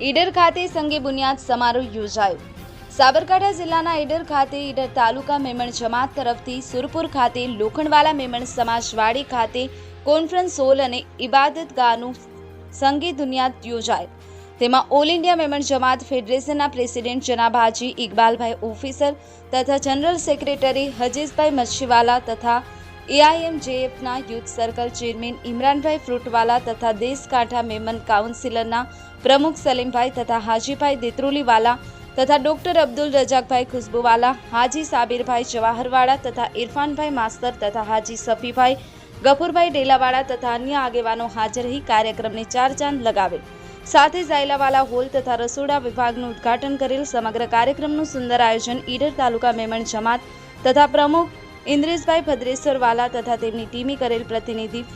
ઈડર ખાતે સંગે બુનિયાદ સમારોહ યોજાયો। સાબરકાંઠા જિલ્લાના ઈડર ખાતે ઈડર તાલુકા મેમણ જમાત તરફથી સુરપુર ખાતે લોખંડવાલા મેમણ સમાજવાડી ખાતે કોન્ફરન્સ હોલ અને ઇબાદતગાહનું સંગે બુનિયાદ યોજાય। તેમાં ઓલ ઇન્ડિયા મેમણ જમાત ફેડરેશનના પ્રેસિડેન્ટ જનાબ હાજી ઇકબાલભાઈ ઓફિસર તથા જનરલ સેક્રેટરી હજીઝભાઈ મચ્છીવાલા તથા એઆઈએમજેએફના યુથ સર્કલ ચેરમેન ઇમરાનભાઈ ફ્રૂટવાલા તથા દેશકાંઠા મેમન કાઉન્સિલરના પ્રમુખ સલીમભાઈ તથા હાજીભાઈ દેત્રોલીવાલા તથા ડોક્ટર અબ્દુલ રજાકભાઈ ખુશ્બુવાલા, હાજી સાબિરભાઈ જવાહરવાળા તથા ઇરફાનભાઈ માસ્તર તથા હાજી સફીભાઈ ગફુરભાઈ ડેલાવાળા તથા અન્ય આગેવાનો હાજર રહી કાર્યક્રમને ચાર ચાંદ લગાવેલ। સાથે ઝાયલાવાલા હોલ તથા રસોડા વિભાગનું ઉદ્ઘાટન કરેલ। સમગ્ર કાર્યક્રમનું સુંદર આયોજન ઈડર તાલુકા મેમણ જમાત તથા પ્રમુખ ઇન્દ્રેશભાઈ ભદ્રેશ્વરવાલા તથા તેમની ટીમે કરેલ। પ્રતિનિધિ